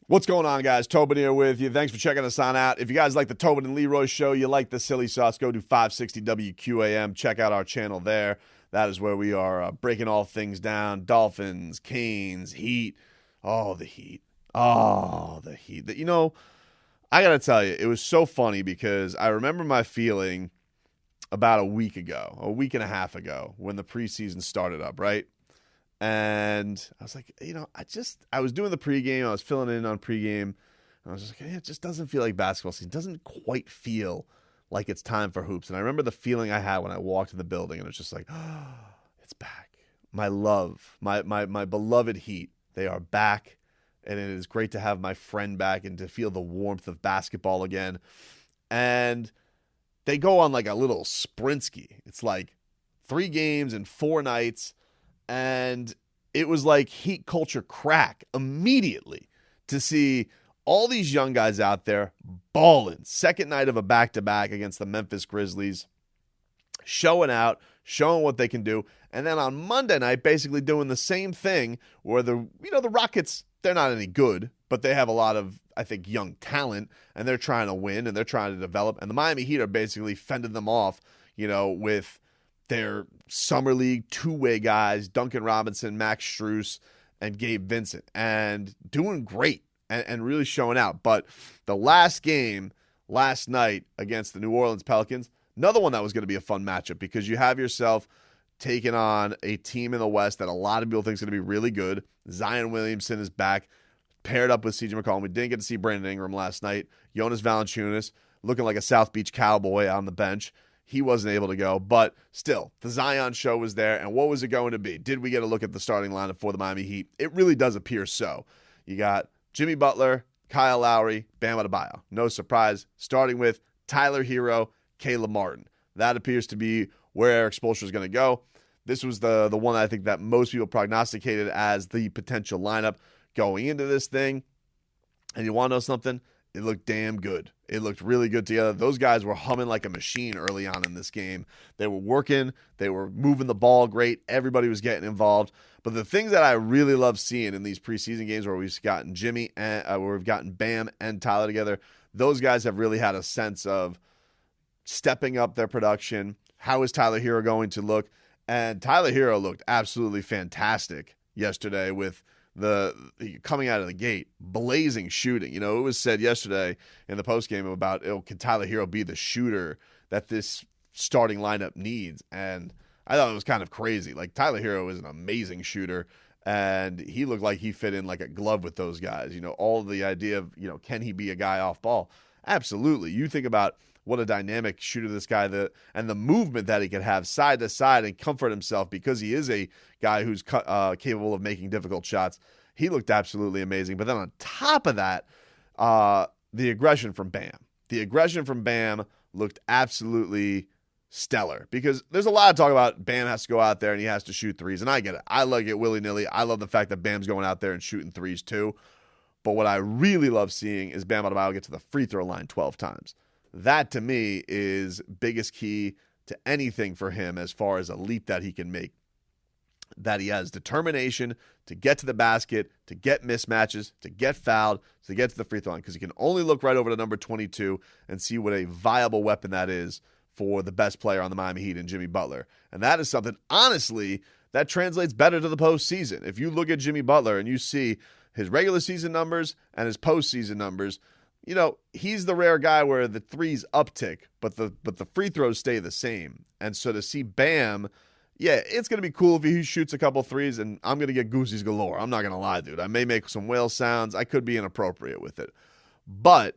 What's going on, guys? Tobin here with you. Thanks for checking us on out. If you guys like the Tobin and Leroy show, you like the silly sauce, go to 560 WQAM. Check out our channel there. That is where we are breaking all things down. Dolphins, Canes, Heat. Oh, the Heat. Oh, the Heat. I got to tell you, it was so funny because I remember my feeling about a week and a half ago, when the preseason started up, right? And I was like, I was doing the pregame. I was filling in on pregame. And I was just like, it just doesn't feel like basketball season. It doesn't quite feel like it's time for hoops. And I remember the feeling I had when I walked in the building, and it was just like, oh, it's back. My love, my beloved Heat, they are back. And it is great to have my friend back and to feel the warmth of basketball again. And they go on like a little sprint ski. It's like 3 games in 4 nights. And it was like Heat culture crack immediately to see all these young guys out there balling. Second night of a back-to-back against the Memphis Grizzlies, showing out, showing what they can do. And then on Monday night, basically doing the same thing where the Rockets, they're not any good, but they have a lot of, I think, young talent, and they're trying to win and they're trying to develop. And the Miami Heat are basically fending them off, with their summer league two-way guys, Duncan Robinson, Max Strus, and Gabe Vincent, and doing great and really showing out. But the last game last night against the New Orleans Pelicans, another one that was going to be a fun matchup because you have yourself taking on a team in the West that a lot of people think is going to be really good. Zion Williamson is back, paired up with CJ McCollum. We didn't get to see Brandon Ingram last night. Jonas Valanciunas looking like a South Beach cowboy on the bench. He wasn't able to go, but still, the Zion show was there, and what was it going to be? Did we get a look at the starting lineup for the Miami Heat? It really does appear so. You got Jimmy Butler, Kyle Lowry, Bam Adebayo. No surprise, starting with Tyler Hero, Caleb Martin. That appears to be where Eric Spoelstra is going to go. This was the one I think that most people prognosticated as the potential lineup going into this thing. And you want to know something? It looked damn good. It looked really good together. Those guys were humming like a machine early on in this game. They were working. They were moving the ball great. Everybody was getting involved. But the things that I really love seeing in these preseason games where we've gotten Jimmy and where we've gotten Bam and Tyler together, those guys have really had a sense of stepping up their production. How is Tyler Hero going to look? And Tyler Hero looked absolutely fantastic yesterday with the coming out of the gate, blazing shooting. It was said yesterday in the postgame about, can Tyler Hero be the shooter that this starting lineup needs? And I thought it was kind of crazy. Like, Tyler Hero is an amazing shooter, and he looked like he fit in like a glove with those guys. All the idea of, can he be a guy off ball? Absolutely. You think about what a dynamic shooter this guy, and the movement that he could have side to side and comfort himself because he is a guy who's capable of making difficult shots. He looked absolutely amazing. But then on top of that, the aggression from Bam. The aggression from Bam looked absolutely stellar because there's a lot of talk about Bam has to go out there and he has to shoot threes, and I get it. I like it willy-nilly. I love the fact that Bam's going out there and shooting threes too. But what I really love seeing is Bam Adebayo get to the free throw line 12 times. That, to me, is biggest key to anything for him as far as a leap that he can make. That he has determination to get to the basket, to get mismatches, to get fouled, to get to the free throw line, because he can only look right over to number 22 and see what a viable weapon that is for the best player on the Miami Heat in Jimmy Butler. And that is something, honestly, that translates better to the postseason. If you look at Jimmy Butler and you see his regular season numbers and his postseason numbers, he's the rare guy where the threes uptick, but the free throws stay the same. And so to see Bam, yeah, it's going to be cool if he shoots a couple threes, and I'm going to get goosies galore. I'm not going to lie, dude. I may make some whale sounds. I could be inappropriate with it. But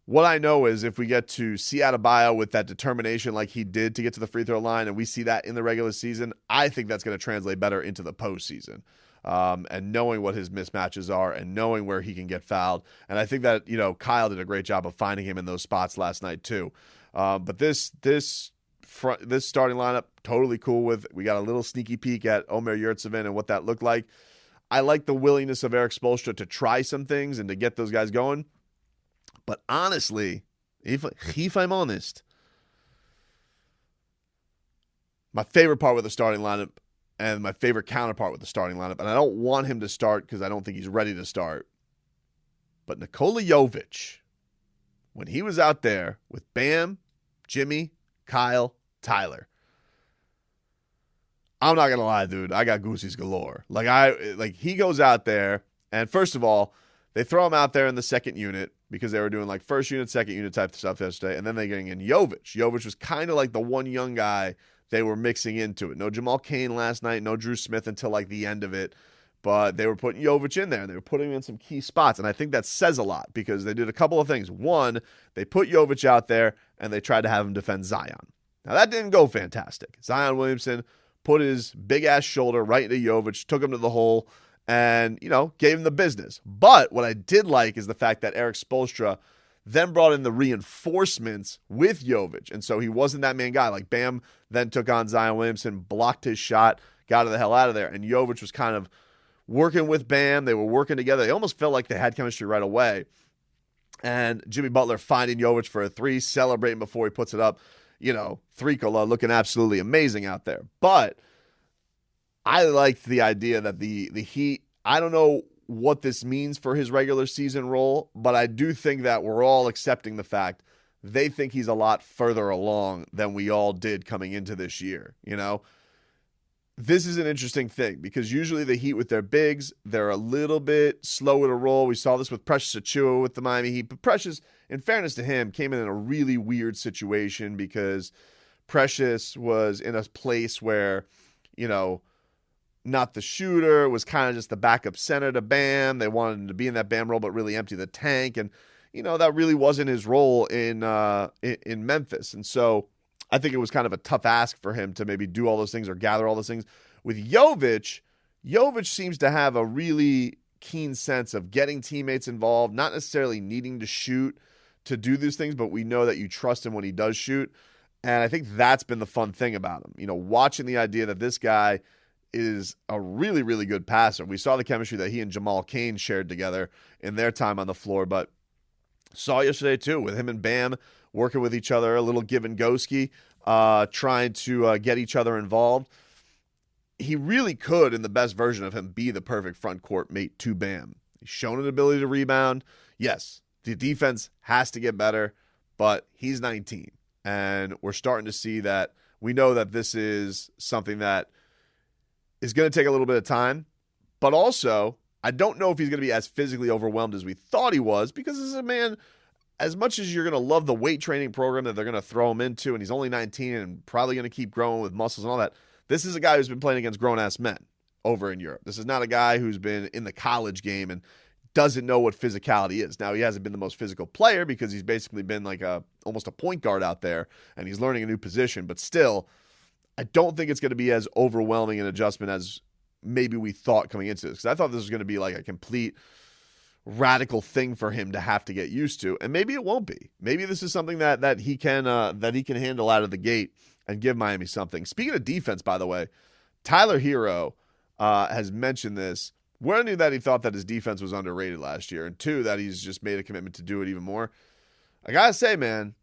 what I know is if we get to see Adebayo with that determination like he did to get to the free throw line, and we see that in the regular season, I think that's going to translate better into the postseason. And knowing what his mismatches are and knowing where he can get fouled. And I think that, Kyle did a great job of finding him in those spots last night too. But this starting lineup, totally cool with. We got a little sneaky peek at Omer Yurtseven and what that looked like. I like the willingness of Eric Spoelstra to try some things and to get those guys going. But honestly, if I'm honest, my favorite part with the starting lineup and my favorite counterpart with the starting lineup, and I don't want him to start because I don't think he's ready to start, But Nikola Jović, when he was out there with Bam, Jimmy, Kyle, Tyler, I'm not gonna lie, dude, I got goosies galore. Like he goes out there, and first of all, they throw him out there in the second unit because they were doing like first unit, second unit type stuff yesterday, and then they getting in Jović. Jović was kind of like the one young guy they were mixing into it. No Jamal Cain last night, no Drew Smith until like the end of it, but they were putting Jović in there, and they were putting him in some key spots, and I think that says a lot because they did a couple of things. One, they put Jović out there, and they tried to have him defend Zion. Now, that didn't go fantastic. Zion Williamson put his big-ass shoulder right into Jović, took him to the hole, and, gave him the business. But what I did like is the fact that Eric Spoelstra then brought in the reinforcements with Jović, and so he wasn't that main guy. Like, Bam then took on Zion Williamson, blocked his shot, got the hell out of there, and Jović was kind of working with Bam. They were working together. They almost felt like they had chemistry right away. And Jimmy Butler finding Jović for a three, celebrating before he puts it up. Nikola looking absolutely amazing out there. But I liked the idea that the Heat, I don't know what this means for his regular season role, but I do think that we're all accepting the fact they think he's a lot further along than we all did coming into this year. This is an interesting thing because usually the Heat with their bigs, they're a little bit slower to roll. We saw this with Precious Achiuwa with the Miami Heat, but Precious, in fairness to him, came in a really weird situation because Precious was in a place where, not the shooter, was kind of just the backup center to Bam. They wanted him to be in that Bam role, but really empty the tank. And, that really wasn't his role in Memphis. And so I think it was kind of a tough ask for him to maybe do all those things or gather all those things. With Jović seems to have a really keen sense of getting teammates involved, not necessarily needing to shoot to do these things, but we know that you trust him when he does shoot. And I think that's been the fun thing about him. Watching the idea that this guy is a really, really good passer. We saw the chemistry that he and Jamal Cain shared together in their time on the floor, but saw yesterday too with him and Bam working with each other, a little give and go-ski, trying to get each other involved. He really could, in the best version of him, be the perfect front court mate to Bam. He's shown an ability to rebound. Yes, the defense has to get better, but he's 19. And we're starting to see that we know that this is something that is going to take a little bit of time. But also, I don't know if he's going to be as physically overwhelmed as we thought he was because this is a man, as much as you're going to love the weight training program that they're going to throw him into, and he's only 19 and probably going to keep growing with muscles and all that, this is a guy who's been playing against grown-ass men over in Europe. This is not a guy who's been in the college game and doesn't know what physicality is. Now, he hasn't been the most physical player because he's basically been like almost a point guard out there, and he's learning a new position. But still, I don't think it's going to be as overwhelming an adjustment as maybe we thought coming into this. Because I thought this was going to be like a complete radical thing for him to have to get used to, and maybe it won't be. Maybe this is something that he can handle out of the gate and give Miami something. Speaking of defense, by the way, Tyler Hero has mentioned this. One, knew that he thought that his defense was underrated last year, and two, that he's just made a commitment to do it even more. I gotta say, man,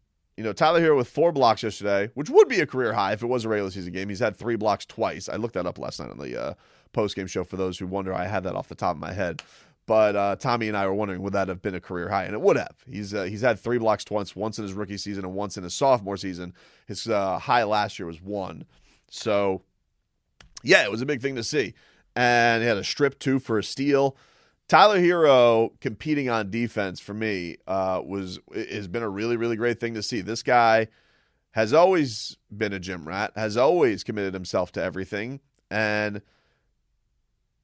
Tyler Hero with 4 blocks yesterday, which would be a career high if it was a regular season game. He's had 3 blocks twice. I looked that up last night on the post-game show for those who wonder. I had that off the top of my head. But Tommy and I were wondering, would that have been a career high? And it would have. He's had 3 blocks twice, once in his rookie season and once in his sophomore season. His high last year was 1. So, yeah, it was a big thing to see. And he had a strip, 2 for a steal. Tyler Hero competing on defense for me has been a really, really great thing to see. This guy has always been a gym rat, has always committed himself to everything. And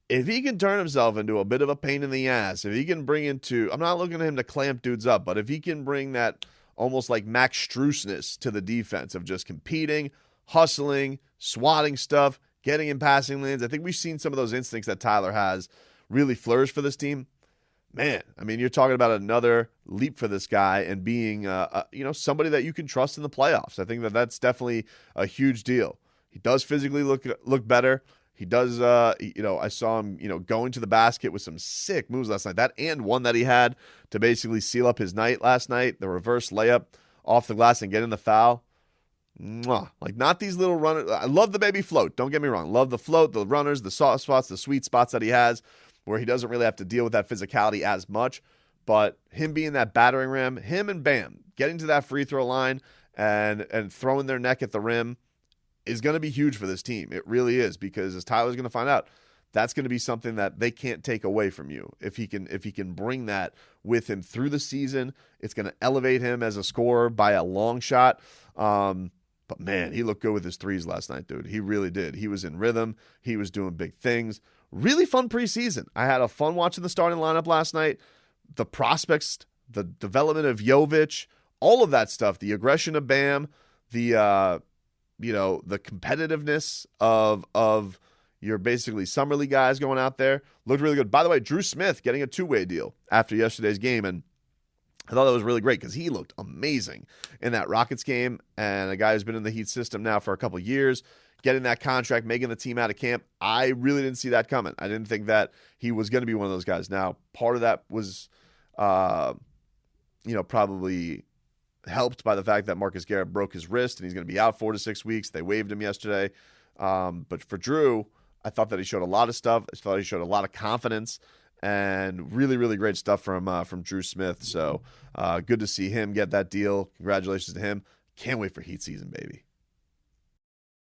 if he can turn himself into a bit of a pain in the ass, if he can bring I'm not looking at him to clamp dudes up, but if he can bring that almost like Max Strusness to the defense of just competing, hustling, swatting stuff, getting in passing lanes. I think we've seen some of those instincts that Tyler has really flourish for this team. Man, I mean, you're talking about another leap for this guy and being, somebody that you can trust in the playoffs. I think that's definitely a huge deal. He does physically look better. He does, I saw him, going to the basket with some sick moves last night. That and one that he had to basically seal up his night last night, the reverse layup off the glass and get in the foul. Mwah. Like, not these little runners. I love the baby float. Don't get me wrong. Love the float, the runners, the soft spots, the sweet spots that he has where he doesn't really have to deal with that physicality as much. But him being that battering ram, him and Bam getting to that free throw line and throwing their neck at the rim is going to be huge for this team. It really is, because as Tyler's going to find out, that's going to be something that they can't take away from you. If he can bring that with him through the season, it's going to elevate him as a scorer by a long shot. But man, he looked good with his threes last night, dude. He really did. He was in rhythm. He was doing big things. Really fun preseason. I had a fun watching the starting lineup last night. The prospects, the development of Jović, all of that stuff, the aggression of Bam, the the competitiveness of your basically summer league guys going out there looked really good. By the way, Drew Smith getting a two-way deal after yesterday's game, and I thought that was really great because he looked amazing in that Rockets game, and a guy who's been in the Heat system now for a couple years, getting that contract, making the team out of camp. I really didn't see that coming. I didn't think that he was going to be one of those guys. Now, part of that was, probably helped by the fact that Marcus Garrett broke his wrist and he's going to be out 4 to 6 weeks. They waived him yesterday. But for Drew, I thought that he showed a lot of stuff. I thought he showed a lot of confidence and really, really great stuff from Drew Smith. So good to see him get that deal. Congratulations to him. Can't wait for Heat season, baby.